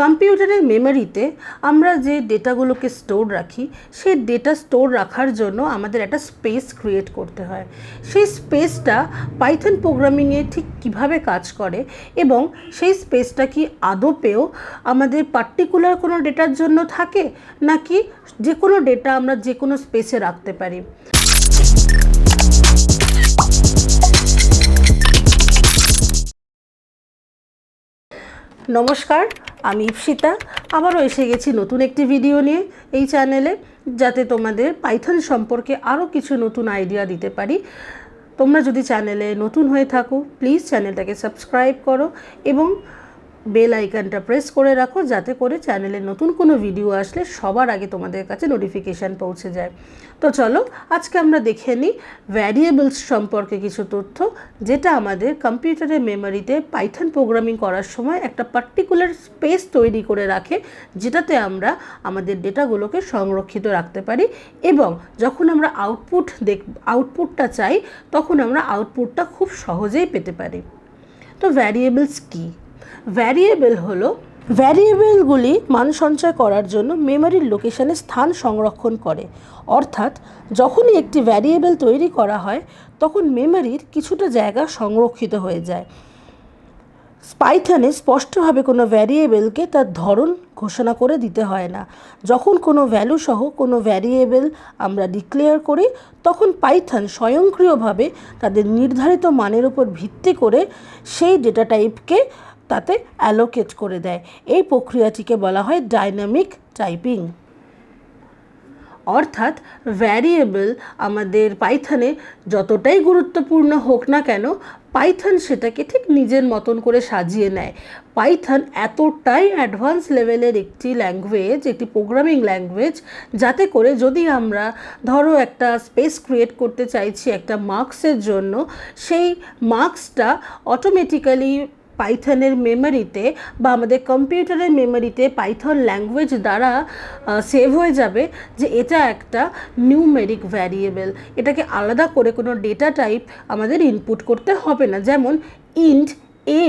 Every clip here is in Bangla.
কম্পিউটারের মেমোরিতে আমরা যে ডেটাগুলোকে স্টোর রাখি সেই ডেটা স্টোর রাখার জন্য আমাদের একটা স্পেস ক্রিয়েট করতে হয়। সেই স্পেসটা পাইথন প্রোগ্রামিংয়ে ঠিক কিভাবে কাজ করে এবং সেই স্পেসটা কি আদপেও আমাদের পার্টিকুলার কোনো ডেটার জন্য থাকে নাকি যে কোনো ডেটা আমরা যে কোনো স্পেসে রাখতে পারি। নমস্কার, আমি ইপসিতা আবারও এসে গেছি নতুন একটি ভিডিও নিয়ে এই চ্যানেলে, যাতে তোমাদের পাইথন সম্পর্কে আরও কিছু নতুন আইডিয়া দিতে পারি। তোমরা যদি চ্যানেলে নতুন হয়ে থাকো প্লিজ চ্যানেলটাকে সাবস্ক্রাইব করো এবং বেল আইকনটা প্রেস করে রাখো, যাতে করে চ্যানেলে নতুন কোনো ভিডিও আসলে সবার আগে তোমাদের কাছে নোটিফিকেশান পৌঁছে যায়। তো চলো আজকে আমরা দেখে নিই ভ্যারিয়েবলস সম্পর্কে কিছু তথ্য, যেটা আমাদের কম্পিউটারের মেমোরিতে পাইথন প্রোগ্রামিং করার সময় একটা পার্টিকুলার স্পেস তৈরি করে রাখে, যেটাতে আমরা আমাদের ডেটাগুলোকে সংরক্ষিত রাখতে পারি এবং যখন আমরা আউটপুটটা চাই তখন আমরা আউটপুটটা খুব সহজেই পেতে পারি। তো ভ্যারিয়েবলস কী? ভ্যারিয়েবলগুলি মান সঞ্চয় করার জন্য মেমোরির লোকেশনে স্থান সংরক্ষণ করে। অর্থাৎ যখনই একটি ভ্যারিয়েবল তৈরি করা হয় তখন মেমোরির কিছুটা জায়গা সংরক্ষিত হয়ে যায়। পাইথনে স্পষ্টভাবে কোনো ভ্যারিয়েবলকে তার ধরন ঘোষণা করে দিতে হয় না। যখন কোনো ভ্যালু সহ কোনো ভ্যারিয়েবল আমরা ডিক্লেয়ার করি তখন পাইথন স্বয়ংক্রিয়ভাবে তাদের নির্ধারিত মানের উপর ভিত্তি করে সেই ডেটা টাইপকে তাতে অ্যালোকেট করে দেয়। এই প্রক্রিয়াটিকে বলা হয় ডাইনামিক টাইপিং। অর্থাৎ ভ্যারিয়েবল আমাদের পাইথনে যতটাই গুরুত্বপূর্ণ হোক না কেন, পাইথন সেটাকে ঠিক নিজের মতন করে সাজিয়ে নেয়। পাইথন এতটাই অ্যাডভান্স লেভেলের একটি ল্যাঙ্গুয়েজ, একটি প্রোগ্রামিং ল্যাঙ্গুয়েজ, যাতে করে যদি আমরা ধরো একটা স্পেস ক্রিয়েট করতে চাইছি একটা মার্কসের জন্য, সেই মার্কসটা অটোমেটিক্যালি পাইথনের মেমোরিতে বা আমাদের কম্পিউটারের মেমোরিতে পাইথন ল্যাঙ্গুয়েজ দ্বারা সেভ হয়ে যাবে যে এটা একটা নিউমেরিক ভ্যারিয়েবল। এটাকে আলাদা করে কোনো ডেটা টাইপ আমাদের ইনপুট করতে হবে না। যেমন ইন্ট a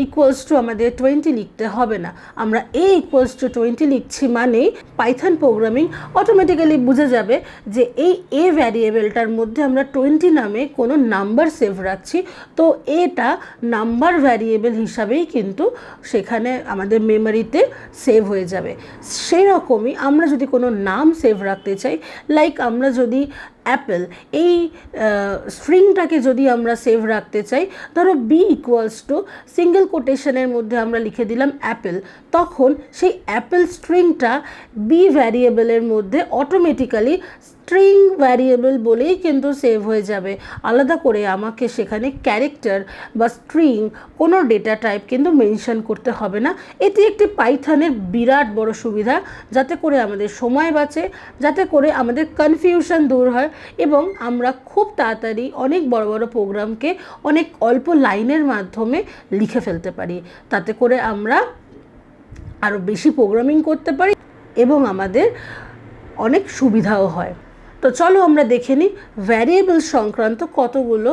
ইকুয়ালস টু আমাদের 20 লিখতে হবে না। আমরা a ইকুয়ালস টু 20 লিখছি মানেই পাইথন প্রোগ্রামিং অটোমেটিক্যালি বুঝে যাবে যে এই a ভ্যারিয়েবলটার মধ্যে আমরা 20 নামে কোনো নাম্বার সেভ রাখছি, তো এটা নাম্বার ভ্যারিয়েবল হিসাবেই কিন্তু সেখানে আমাদের মেমোরিতে সেভ হয়ে যাবে। সেই রকমই আমরা যদি কোনো নাম সেভ রাখতে চাই, লাইক আমরা যদি অ্যাপেল এই স্ট্রিংটাকে যদি আমরা সেভ রাখতে চাই, ধরো বি ইকুয়ালস টু সিঙ্গেল কোটেশনের মধ্যে আমরা লিখে দিলাম অ্যাপেল, তখন সেই অ্যাপেল স্ট্রিংটা বি ভ্যারিয়েবলের মধ্যে অটোমেটিক্যালি স্ট্রিং ভ্যারিয়েবল বলেই কিন্তু সেভ হয়ে যাবে। আলাদা করে আমাকে সেখানে ক্যারেক্টার বা স্ট্রিং কোনো ডেটা টাইপ কিন্তু মেনশন করতে হবে না। এটি একটি পাইথনের বিরাট বড় সুবিধা, যাতে করে আমাদের সময় বাঁচে, যাতে করে আমাদের কনফিউশন দূর হয় এবং আমরা খুব তাড়াতাড়ি অনেক বড় বড় প্রোগ্রামকে অনেক অল্প লাইনের মাধ্যমে লিখে ফেলতে পারি। তাতে করে আমরা আরও বেশি প্রোগ্রামিং করতে পারি এবং আমাদের অনেক সুবিধাও হয়। তো চলো আমরা দেখে নিই ভ্যারিয়েবল সংক্রান্ত কতগুলো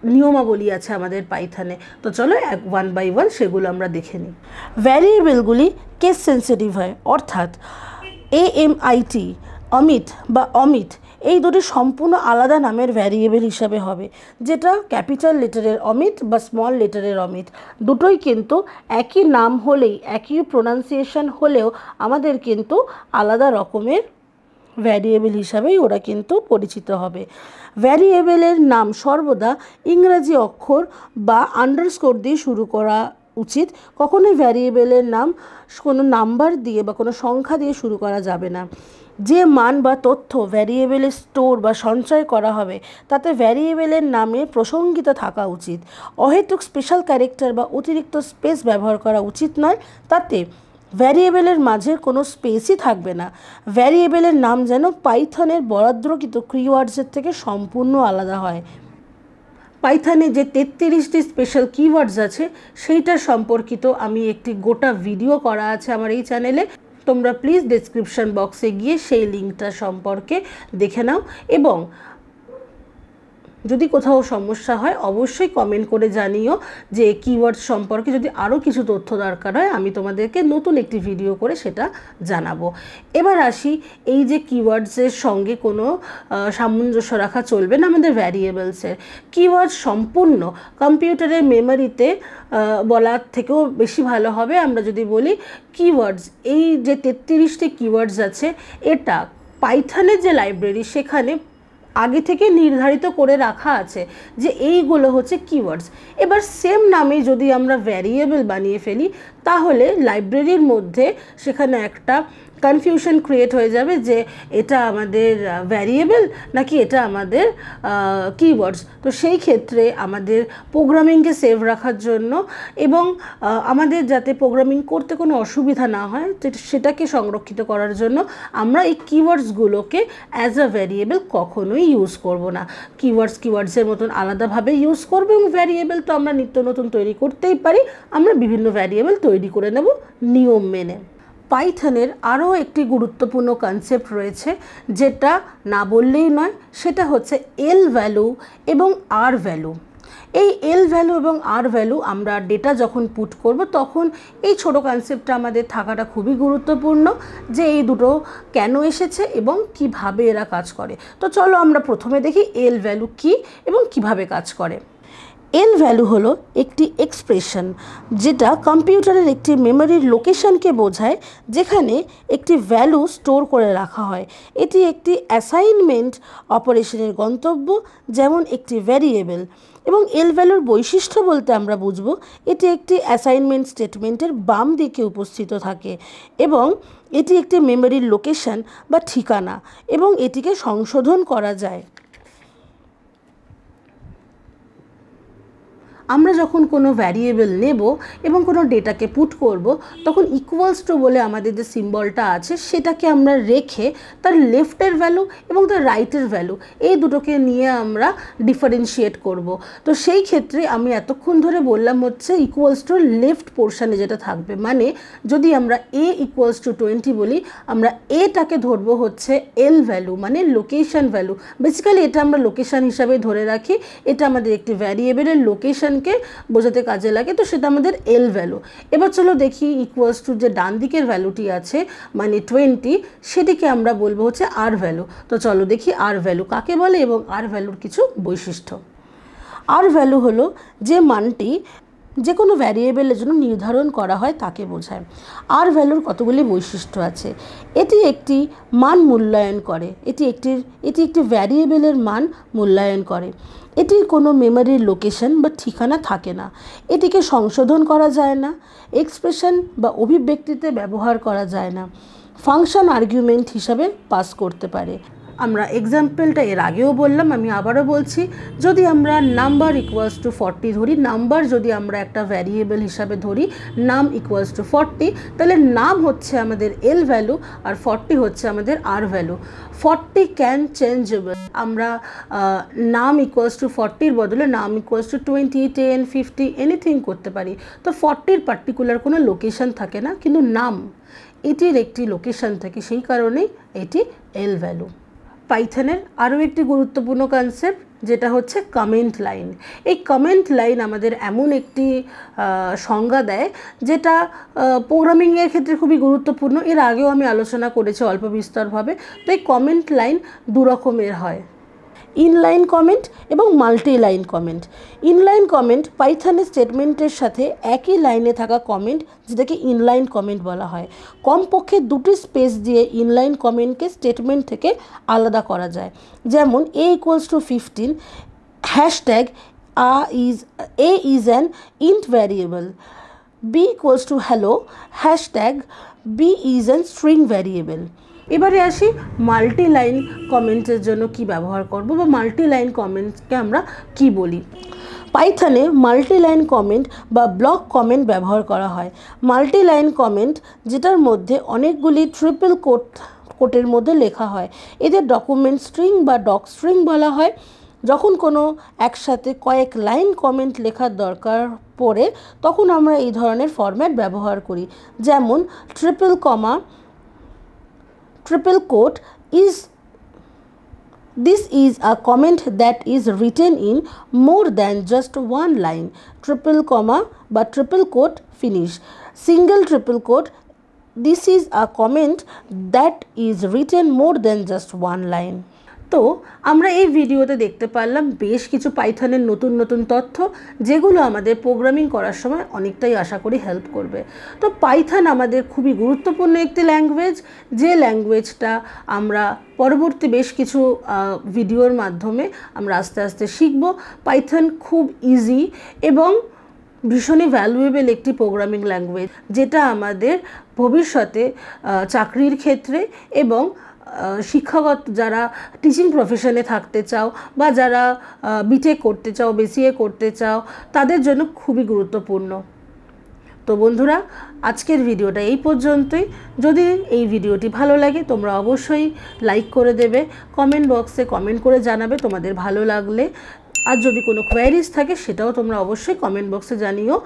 নিয়মাবলী আছে আমাদের পাইথনে। তো চলো ওয়ান বাই ওয়ান সেগুলো আমরা দেখে নিই। ভ্যারিয়েবলগুলি কেস সেন্সিটিভ হয়, অর্থাৎ AMIT অমিত বা অমিত এই দুটি সম্পূর্ণ আলাদা নামের ভ্যারিয়েবল হিসাবে হবে, যেটা ক্যাপিটাল লেটারের অমিত বা স্মল লেটারের অমিত দুটোই কিন্তু একই নাম হলেই, একই প্রোনাউন্সিয়েশন হলেও আমাদের কিন্তু আলাদা রকমের ভ্যারিয়েবল হিসাবেই ওরা কিন্তু পরিচিত হবে। ভ্যারিয়েবলের নাম সর্বদা ইংরাজি অক্ষর বা আন্ডারস্কোর দিয়ে শুরু করা উচিত। কখনোই ভ্যারিয়েবলের নাম কোনো নাম্বার দিয়ে বা কোনো সংখ্যা দিয়ে শুরু করা যাবে না। যে মান বা তথ্য ভ্যারিয়েবলে স্টোর বা সঞ্চয় করা হবে তাতে ভ্যারিয়েবলের নামে প্রসঙ্গিত থাকা উচিত। অহেতুক স্পেশাল ক্যারেক্টার বা অতিরিক্ত স্পেস ব্যবহার করা উচিত নয়, তাতে ভ্যারিয়েবলের মাঝে কোনো স্পেসই থাকবে না। ভ্যারিয়েবলের নাম যেন পাইথনের বরাদ্দকৃত কিওয়ার্ডসের থেকে সম্পূর্ণ আলাদা হয়। পাইথনে যে 33টি স্পেশাল কিওয়ার্ডস আছে সেইটা সম্পর্কিত আমি একটি গোটা ভিডিও করা আছে আমার এই চ্যানেলে, তোমরা প্লিজ ডেসক্রিপশন বক্সে গিয়ে সেই লিঙ্কটা সম্পর্কে দেখে নাও এবং যদি কোথাও সমস্যা হয় অবশ্যই কমেন্ট করে জানিও যে কিওয়ার্ডস সম্পর্কে যদি আরও কিছু তথ্য দরকার হয় আমি তোমাদেরকে নতুন একটি ভিডিও করে সেটা জানাবো। এবার আসি, এই যে কিওয়ার্ডসের সঙ্গে কোনো সামঞ্জস্য রাখা চলবে না আমাদের ভ্যারিয়েবলসের। কিওয়ার্ড সম্পূর্ণ কম্পিউটারের মেমোরিতে বলার থেকেও বেশি ভালো হবে আমরা যদি বলি কিওয়ার্ডস, এই যে 33টি কিওয়ার্ডস আছে এটা পাইথনের যে লাইব্রেরি সেখানে আগে থেকে নির্ধারিত করে রাখা আছে যে এইগুলো হচ্ছে কিওয়ার্ডস। এবার সেম নামে যদি আমরা ভ্যারিয়েবল বানিয়ে ফেলি তাহলে লাইব্রেরির মধ্যে সেখানে একটা কনফিউশন ক্রিয়েট হয়ে যাবে যে এটা আমাদের ভ্যারিয়েবল নাকি এটা আমাদের কিওয়ার্ডস। তো সেই ক্ষেত্রে আমাদের প্রোগ্রামিংকে সেভ রাখার জন্য এবং আমাদের যাতে প্রোগ্রামিং করতে কোনো অসুবিধা না হয় সেটাকে সংরক্ষিত করার জন্য আমরা এই কিওয়ার্ডসগুলোকে অ্যাজ আ ভ্যারিয়েবল কখনোই ইউজ করব না। কিওয়ার্ডসের মতন আলাদাভাবে ইউজ করবো এবং ভ্যারিয়েবল তো আমরা নিত্য নতুন তৈরি করতেই পারি, আমরা বিভিন্ন ভ্যারিয়েবল তৈরি করে নেব নিয়ম মেনে। পাইথনের আরও একটি গুরুত্বপূর্ণ কনসেপ্ট রয়েছে যেটা না বললেই নয়, সেটা হচ্ছে এল ভ্যালু এবং আর ভ্যালু। এই এল ভ্যালু এবং আর ভ্যালু আমরা ডেটা যখন পুট করব তখন এই ছোট কনসেপ্টটা আমাদের থাকাটা খুবই গুরুত্বপূর্ণ যে এই দুটো কেন এসেছে এবং কিভাবে এরা কাজ করে। তো চলো আমরা প্রথমে দেখি এল ভ্যালু কী এবং কিভাবে কাজ করে। এল ভ্যালু হলো একটি এক্সপ্রেশন যেটা কম্পিউটারের একটি মেমোরির লোকেশনকে বোঝায় যেখানে একটি ভ্যালু স্টোর করে রাখা হয়। এটি একটি অ্যাসাইনমেন্ট অপারেশনের গন্তব্য, যেমন একটি ভ্যারিয়েবল। এবং এল ভ্যালুর বৈশিষ্ট্য বলতে আমরা বুঝব এটি একটি অ্যাসাইনমেন্ট স্টেটমেন্টের বাম দিকে উপস্থিত থাকে এবং এটি একটি মেমোরির লোকেশন বা ঠিকানা এবং এটিকে সংশোধন করা যায়। আমরা যখন কোনো ভ্যারিয়েবল নেব এবং কোনো ডেটাকে পুট করব তখন ইকুয়ালস টু বলে আমাদের যে সিম্বলটা আছে সেটাকে আমরা রেখে তার লেফটের ভ্যালু এবং তার রাইটের ভ্যালু এই দুটোকে নিয়ে আমরা ডিফারেন্সিয়েট করব। তো সেই ক্ষেত্রে আমি এতক্ষণ ধরে বললাম হচ্ছে ইকুয়ালস টু লেফট পোর্শনে যেটা থাকবে, মানে যদি আমরা এ ইকুয়ালস টু 20 বলি আমরা এটাকে ধরবো হচ্ছে এল ভ্যালু মানে লোকেশন ভ্যালু। বেসিক্যালি এটা আমরা লোকেশন হিসাবে ধরে রাখি, এটা আমাদের একটি ভ্যারিয়েবলের লোকেশন কে বোঝাতে কাজে লাগে, তো সেটা আমাদের এল ভ্যালু। এবার চলো দেখি ইকুয়ালস টু যে ডান দিকের ভ্যালুটি আছে মানে 20 সেটিকে আমরা বলবো হচ্ছে আর ভ্যালু। তো চলো দেখি আর ভ্যালু কাকে বলে এবং আর ভ্যালুর কিছু বৈশিষ্ট্য। আর ভ্যালু হলো যে মানটি যে কোনো ভ্যারিয়েবলের জন্য নির্ধারণ করা হয় তাকে বোঝায়। আর ভ্যালুর কতগুলি বৈশিষ্ট্য আছে। এটি একটি মান মূল্যায়ন করে, এটি একটি ভ্যারিয়েবলের মান মূল্যায়ন করে। এটির কোনো মেমোরির লোকেশন বা ঠিকানা থাকে না, এটিকে সংশোধন করা যায় না, এক্সপ্রেশন বা অভিব্যক্তিতে ব্যবহার করা যায় না, ফাংশন আর্গুমেন্ট হিসাবে পাস করতে পারে। আমরা এক্সাম্পলটা এর আগেও বললাম, আমি আবারও বলছি, যদি আমরা নাম্বার ইকুয়ালস টু 40 ধরি, নাম্বার যদি আমরা একটা ভ্যারিয়েবল হিসাবে ধরি, নাম ইকুয়ালস টু 40, তাহলে নাম হচ্ছে আমাদের এল ভ্যালু আর 40 হচ্ছে আমাদের আর ভ্যালু। 40 ক্যান চেঞ্জেবল, আমরা নাম ইকুয়ালস টু 40 বদলে নাম ইকুয়ালস টু 20, 10, 50 এনিথিং করতে পারি। তো 40 পার্টিকুলার কোনো লোকেশন থাকে না, কিন্তু নাম এটির একটি লোকেশন থাকে, সেই কারণেই এটি এল ভ্যালু। পাইথনের আরও একটি গুরুত্বপূর্ণ কনসেপ্ট যেটা হচ্ছে কমেন্ট লাইন। এই কমেন্ট লাইন আমাদের এমন একটি সংজ্ঞা দেয় যেটা প্রোগ্রামিংয়ের ক্ষেত্রে খুবই গুরুত্বপূর্ণ। এর আগেও আমি আলোচনা করেছি অল্প বিস্তরভাবে। তো এই কমেন্ট লাইন দু রকমের হয়, ইনলাইন কমেন্ট এবং multi line comment. Inline comment পাইথনের স্টেটমেন্টের সাথে একই লাইনে থাকা কমেন্ট যেটাকে ইনলাইন কমেন্ট বলা হয়। কমপক্ষে দুটি স্পেস দিয়ে ইনলাইন কমেন্টকে স্টেটমেন্ট থেকে আলাদা করা যায়। যেমন a equals to 15 hashtag a is an int variable, b equals to hello hashtag b is an string variable। এবারে আসি মাল্টি লাইন কমেন্টের জন্য কি ব্যবহার করব বা মাল্টি লাইন কমেন্টকে আমরা কি বলি। পাইথনে মাল্টি লাইন কমেন্ট বা ব্লক কমেন্ট ব্যবহার করা হয়। মাল্টি লাইন কমেন্ট যেটার মধ্যে অনেকগুলি ট্রিপল কোটের মধ্যে লেখা হয়, এদের ডকুমেন্ট স্ট্রিং বা ডক স্ট্রিং বলা হয়। যখন কোনো একসাথে কয়েক লাইন কমেন্ট লেখার দরকার পড়ে তখন আমরা এই ধরনের ফরম্যাট ব্যবহার করি, যেমন triple quote is This is a comment that is written in more than just one line, triple comma বা triple quote finish, single triple quote. This is a comment that is written more than just one line. তো আমরা এই ভিডিওতে দেখতে পারলাম বেশ কিছু পাইথনের নতুন নতুন তথ্য, যেগুলো আমাদের প্রোগ্রামিং করার সময় অনেকটাই আশা করি হেল্প করবে। তো পাইথন আমাদের খুবই গুরুত্বপূর্ণ একটি ল্যাঙ্গুয়েজ, যে ল্যাঙ্গুয়েজটা আমরা পরবর্তী বেশ কিছু ভিডিওর মাধ্যমে আমরা আস্তে আস্তে শিখব। পাইথন খুব ইজি এবং ভীষণই ভ্যালুয়েবল একটি প্রোগ্রামিং ল্যাঙ্গুয়েজ, যেটা আমাদের ভবিষ্যতে চাকরির ক্ষেত্রে এবং শিক্ষাগত যারা টিচিং প্রফেশনে থাকতে চাও বা যারা বিটেক করতে চাও, বিসিএ করতে চাও, তাদের জন্য খুবই গুরুত্বপূর্ণ। তো বন্ধুরা, আজকের ভিডিওটা এই পর্যন্তই। যদি এই ভিডিওটি ভালো লাগে তোমরা অবশ্যই লাইক করে দেবে, কমেন্ট বক্সে কমেন্ট করে জানাবে তোমাদের ভালো লাগলে। আর যদি কোনো কোয়ারিজ থাকে সেটাও তোমরা অবশ্যই কমেন্ট বক্সে জানিও।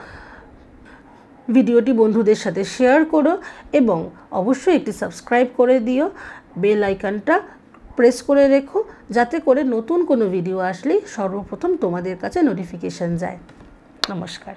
ভিডিওটি বন্ধুদের সাথে শেয়ার করো এবং অবশ্যই একটি সাবস্ক্রাইব করে দিও, বেল আইকনটা প্রেস করে রেখো, যাতে করে নতুন কোনো ভিডিও আসলেই সর্বপ্রথম তোমাদের কাছে নোটিফিকেশন যায়। নমস্কার।